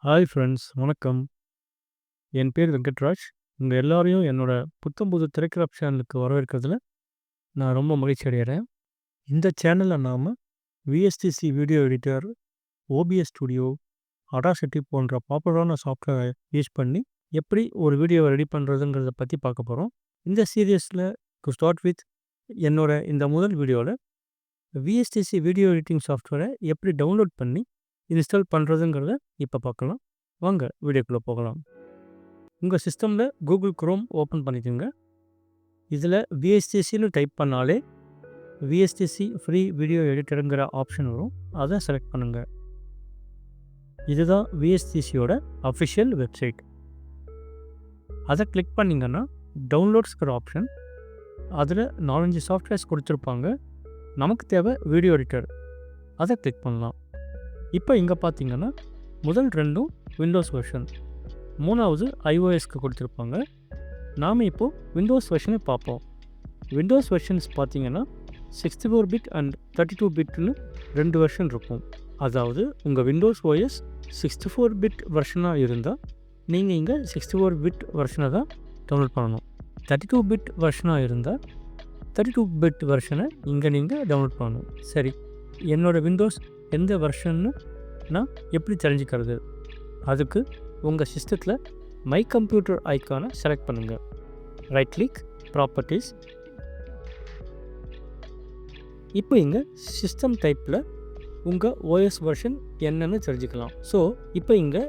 Hi friends, வணக்கம். என் பேர் வெங்கட்ராஜ். உங்க எல்லாரையும் என்னோட புத்தம்புது திரைக்ராஃப்ட் சேனலுக்கு வரவேற்கிறதுல நான் ரொம்ப மகிழ்ச்சி அடைகிறேன். இந்த சேனல்ல நாம VSDC video editor, OBS studio, Audacity போன்ற பாப்புலரான சாஃப்ட்வேரை யூஸ் பண்ணி எப்படி ஒரு வீடியோவை ரெடி பண்ணுறதுங்கிறத பற்றி பார்க்க போகிறோம். இந்த சீரியஸில் டு ஸ்டார்ட் வித் என்னோட இந்த முதல் வீடியோவில் விஎஸ்டிசி வீடியோ எடிட்டிங் சாஃப்ட்வேரை எப்படி டவுன்லோட் பண்ணி இன்ஸ்டால் பண்ணுறதுங்கிறத இப்போ பார்க்கலாம். வாங்க வீடியோக்குள்ளே போகலாம். உங்கள் சிஸ்டமில் கூகுள் குரோம் ஓப்பன் பண்ணிக்கோங்க. இதில் விஎஸ்டிசின்னு டைப் பண்ணாலே விஎஸ்டிசி ஃப்ரீ வீடியோ எடிட்டருங்கிற ஆப்ஷன் வரும். அதை செலக்ட் பண்ணுங்கள். இதுதான் விஎஸ்டிசியோட அஃபிஷியல் வெப்சைட். அதை கிளிக் பண்ணிங்கன்னா டவுன்லோட்ஸ்கிற ஆப்ஷன். அதில் 4-5 சாஃப்ட்வேர்ஸ் கொடுத்துருப்பாங்க. நமக்கு தேவை வீடியோ எடிட்டர். அதை கிளிக் பண்ணலாம். இப்போ இங்கே பார்த்தீங்கன்னா முதல் 2ம் விண்டோஸ் வெர்ஷன், 3வது ஐஓஎஸ்க்கு கொடுத்துருப்பாங்க. நாம் இப்போது விண்டோஸ் வெர்ஷனை பார்ப்போம். விண்டோஸ் வெர்ஷன்ஸ் பார்த்தீங்கன்னா 64 பிட் அண்ட் 32 பிட்னு 2 வெர்ஷன் இருக்கும். அதாவது உங்கள் விண்டோஸ் ஓஎஸ் 64 பிட் வெர்ஷனாக இருந்தால் நீங்கள் இங்கே 64 பிட் வெர்ஷனை தான் டவுன்லோட் பண்ணணும். 32 பிட் வெர்ஷனாக இருந்தால் 32 பிட் வெர்ஷனை இங்கே நீங்கள் டவுன்லோட் பண்ணணும். சரி, என்னோடய விண்டோஸ் எந்த வெர்ஷன்னு நான் எப்படி தெரிஞ்சுக்கிறது? அதுக்கு உங்கள் சிஸ்டத்தில் மை கம்ப்யூட்டர் ஐக்கானை செலக்ட் பண்ணுங்கள். Right click, properties. இப்போ இங்கே சிஸ்டம் டைப்பில் உங்கள் ஓஎஸ் வெர்ஷன் என்னன்னு தெரிஞ்சுக்கலாம். ஸோ இப்போ இங்கே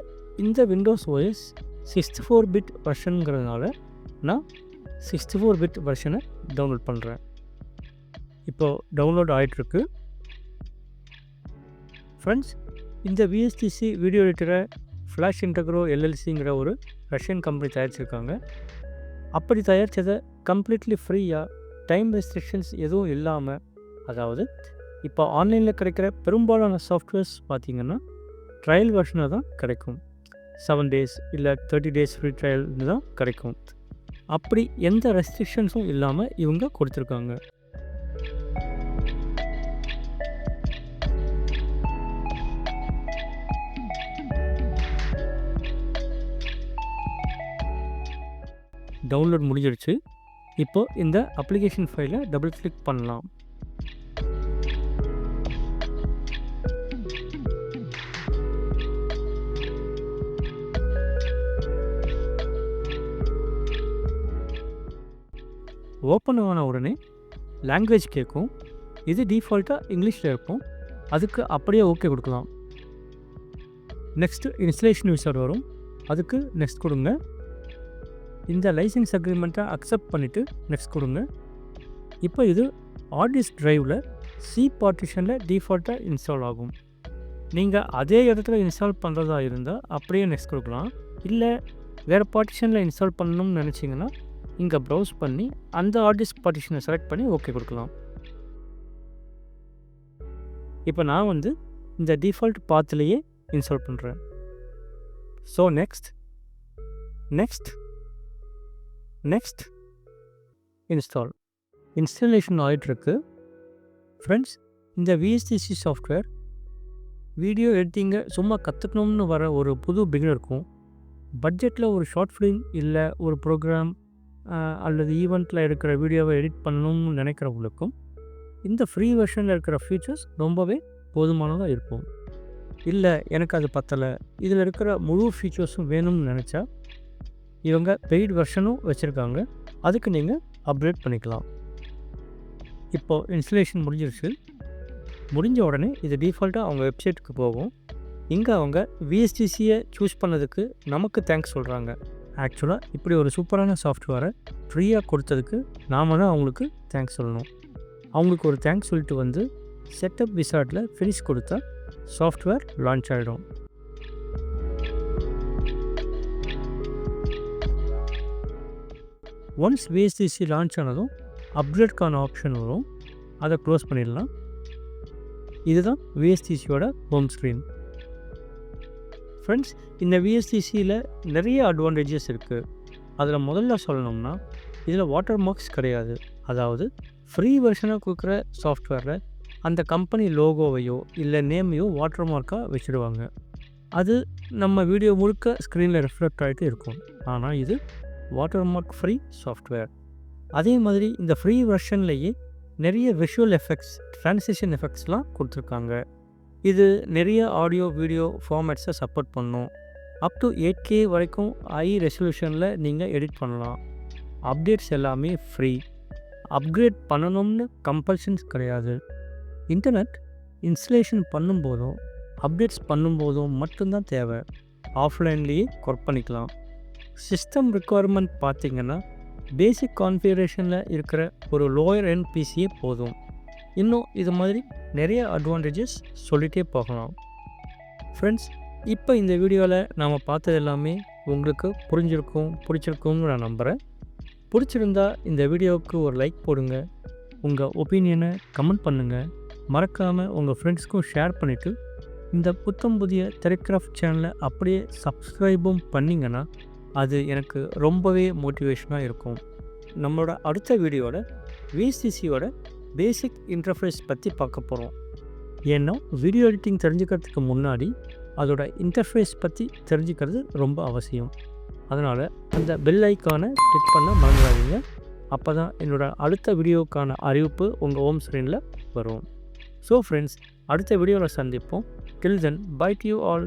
இந்த விண்டோஸ் ஓஎஸ் 64 பிட் வெர்ஷனுங்கிறதுனால நான் 64 பிட் வெர்ஷனை டவுன்லோட் பண்ணுறேன். இப்போது டவுன்லோட் ஆகிட்டுருக்கு. ஃப்ரெண்ட்ஸ், இந்த விஎஸ்டிசி வீடியோ எடிட்டரை ஃப்ளாஷ் இன்டெக்ரோ எல்எல்சிங்கிற ஒரு ரஷ்யன் கம்பெனி தயாரிச்சிருக்காங்க. அப்படி தயாரித்ததை கம்ப்ளீட்லி ஃப்ரீயாக, டைம் ரெஸ்ட்ரிக்ஷன்ஸ் எதுவும் இல்லாமல், அதாவது இப்போ ஆன்லைனில் கிடைக்கிற பெரும்பாலான சாஃப்ட்வேர்ஸ் பார்த்திங்கன்னா ட்ரையல் வெர்ஷனாக தான் கிடைக்கும். 7 days இல்லை 30 days ஃப்ரீ ட்ரையல்னு தான் கிடைக்கும். அப்படி எந்த ரெஸ்ட்ரிக்ஷன்ஸும் இல்லாமல் இவங்க கொடுத்துருக்காங்க. டவுன்லோட் முடிஞ்சிடுச்சு. இப்போது இந்த அப்ளிகேஷன் ஃபைலை டபுள் கிளிக் பண்ணலாம். ஓப்பன் ஆன உடனே லாங்குவேஜ் கேட்கும். இது டிஃபால்ட்டாக இங்கிலீஷில் இருக்கும். அதுக்கு அப்படியே ஓகே கொடுக்கலாம். நெக்ஸ்ட்டு இன்ஸ்டலேஷன் விசார்ட் வரும். அதுக்கு நெக்ஸ்ட் கொடுங்க. இந்த லைசன்ஸ் அக்ரிமெண்ட்டை அக்செப்ட் பண்ணிவிட்டு நெக்ஸ்ட் கொடுங்க. இப்போ இது ஹார்ட் டிஸ்க் ட்ரைவில் சி பார்ட்டிஷனில் டிஃபால்ட்டாக இன்ஸ்டால் ஆகும். நீங்கள் அதே இடத்துல இன்ஸ்டால் பண்ணுறதா இருந்தால் அப்படியே நெக்ஸ்ட் கொடுக்கலாம். இல்லை வேறு பார்ட்டிஷனில் இன்ஸ்டால் பண்ணணும்னு நினச்சிங்கன்னா இங்கே ப்ரௌஸ் பண்ணி அந்த ஹார்ட் டிஸ்க் பார்ட்டிஷனை செலக்ட் பண்ணி ஓகே கொடுக்கலாம். இப்போ நான் இந்த டிஃபால்ட் பாத்துலேயே இன்ஸ்டால் பண்ணுறேன். ஸோ நெக்ஸ்ட் இன்ஸ்டாலேஷன் ஆகிட்டுருக்கு. ஃப்ரெண்ட்ஸ், இந்த விஎஸ்டிசி சாஃப்ட்வேர் வீடியோ எடிட்டிங்கை சும்மா கற்றுக்கணும்னு வர ஒரு புது பிகினருக்கும், பட்ஜெட்டில் ஒரு ஷார்ட் ஃபிலிம் இல்லை ஒரு ப்ரோக்ராம் அல்லது ஈவெண்ட்டில் இருக்கிற வீடியோவை எடிட் பண்ணணும்னு நினைக்கிறவங்களுக்கும் இந்த ஃப்ரீ வெர்ஷனில் இருக்கிற ஃபீச்சர்ஸ் ரொம்பவே போதுமானதாக இருக்கும். இல்லை எனக்கு அது பத்தலை, இதில் இருக்கிற முழு ஃபீச்சர்ஸும் வேணும்னு நினச்சா இவங்க பெய்ட் வெர்ஷனும் வச்சுருக்காங்க. அதுக்கு நீங்கள் அப்கிரேட் பண்ணிக்கலாம். இப்போது இன்ஸ்டலேஷன் முடிஞ்சிருச்சு. முடிஞ்ச உடனே இது டிஃபால்ட்டாக அவங்க வெப்சைட்டுக்கு போகும். இங்கே அவங்க விஎஸ்டிசியை சூஸ் பண்ணதுக்கு நமக்கு தேங்க்ஸ் சொல்கிறாங்க. ஆக்சுவலாக இப்படி ஒரு சூப்பரான சாஃப்ட்வேரை ஃப்ரீயாக கொடுத்ததுக்கு நாம் தான் அவங்களுக்கு தேங்க்ஸ் சொல்லணும். அவங்களுக்கு ஒரு தேங்க்ஸ் சொல்லிட்டு செட்டப் விசார்ட்டில் ஃபினிஷ் கொடுத்தா சாஃப்ட்வேர் லான்ச் ஆகிடும். ஒன்ஸ் விஎஸ்டிசி லான்ச் ஆனதும் அப்கிரேட்கான ஆப்ஷன் வரும். அதை க்ளோஸ் பண்ணிடலாம். இதுதான் விஎஸ்டிசியோட ஹோம் ஸ்க்ரீன். ஃப்ரெண்ட்ஸ், இந்த விஎஸ்டிசியில் நிறைய அட்வான்டேஜஸ் இருக்குது. அதில் முதல்ல சொல்லணும்னா இதில் வாட்டர் மார்க்ஸ் கிடையாது. அதாவது ஃப்ரீ வெர்ஷனாக கொடுக்குற சாஃப்ட்வேரில் அந்த கம்பெனி லோகோவையோ இல்லை நேமையோ வாட்டர் மார்க்காக வச்சுடுவாங்க. அது நம்ம வீடியோ முழுக்க ஸ்க்ரீனில் ரிஃப்ளெக்ட் ஆகிட்டு இருக்கும். ஆனால் இது வாட்டர் மார்க் ஃப்ரீ சாஃப்ட்வேர். அதே மாதிரி இந்த ஃப்ரீ வெர்ஷன்லேயே நிறைய விஷுவல் எஃபெக்ட்ஸ், ட்ரான்சிஷன் எஃபெக்ட்ஸ்லாம் கொடுத்துருக்காங்க. இது நிறைய ஆடியோ வீடியோ ஃபார்மேட்ஸை சப்போர்ட் பண்ணும். அப் டு 8K வரைக்கும் ஹை ரெசல்யூஷனில் நீங்கள் எடிட் பண்ணலாம். அப்டேட்ஸ் எல்லாமே ஃப்ரீ. அப்கிரேட் பண்ணணும்னு கம்பல்ஷன்ஸ் கிடையாது. இன்டர்நெட் இன்ஸ்டலேஷன் பண்ணும்போதும் அப்டேட்ஸ் பண்ணும்போதும் மட்டும்தான் தேவை. ஆஃப்லைன்லேயே ஒர்க் பண்ணிக்கலாம். சிஸ்டம் ரிக்குவயர்மெண்ட் பார்த்திங்கன்னா பேசிக் கான்ஃபிகரேஷனில் இருக்கிற ஒரு லோயர் எண்ட் பிசியே போதும். இன்னும் இது மாதிரி நிறைய அட்வான்டேஜஸ் சொல்லிகிட்டே போகலாம். ஃப்ரெண்ட்ஸ், இப்போ இந்த வீடியோவில் நாம் பார்த்தது எல்லாமே உங்களுக்கு பிடிச்சிருக்கும்னு நான் நம்புகிறேன். பிடிச்சிருந்தா இந்த வீடியோவுக்கு ஒரு லைக் போடுங்க. உங்கள் ஒப்பீனியனை கமெண்ட் பண்ணுங்கள். மறக்காமல் உங்கள் ஃப்ரெண்ட்ஸ்க்கும் ஷேர் பண்ணிவிட்டு இந்த புத்தம் புதிய டெலிகிராஃப் சேனலை அப்படியே சப்ஸ்கிரைபும் பண்ணிங்கன்னா அது எனக்கு ரொம்பவே மோட்டிவேஷனாக இருக்கும். நம்மளோட அடுத்த வீடியோவில் விசிசியோட பேசிக் இன்டர்ஃபேஸ் பற்றி பார்க்க போகிறோம். ஏன்னா வீடியோ எடிட்டிங் தெரிஞ்சுக்கிறதுக்கு முன்னாடி அதோட இன்டர்ஃபேஸ் பற்றி தெரிஞ்சுக்கிறது ரொம்ப அவசியம். அதனால் அந்த பெல் ஐக்கானை கிளிக் பண்ண மறந்துடாதீங்க. அப்போ தான் என்னோடய அடுத்த வீடியோக்கான அறிவிப்பு உங்கள் ஹோம் ஸ்க்ரீனில் வரும். ஸோ ஃப்ரெண்ட்ஸ், அடுத்த வீடியோவில் சந்திப்போம். Till then, bye to you all.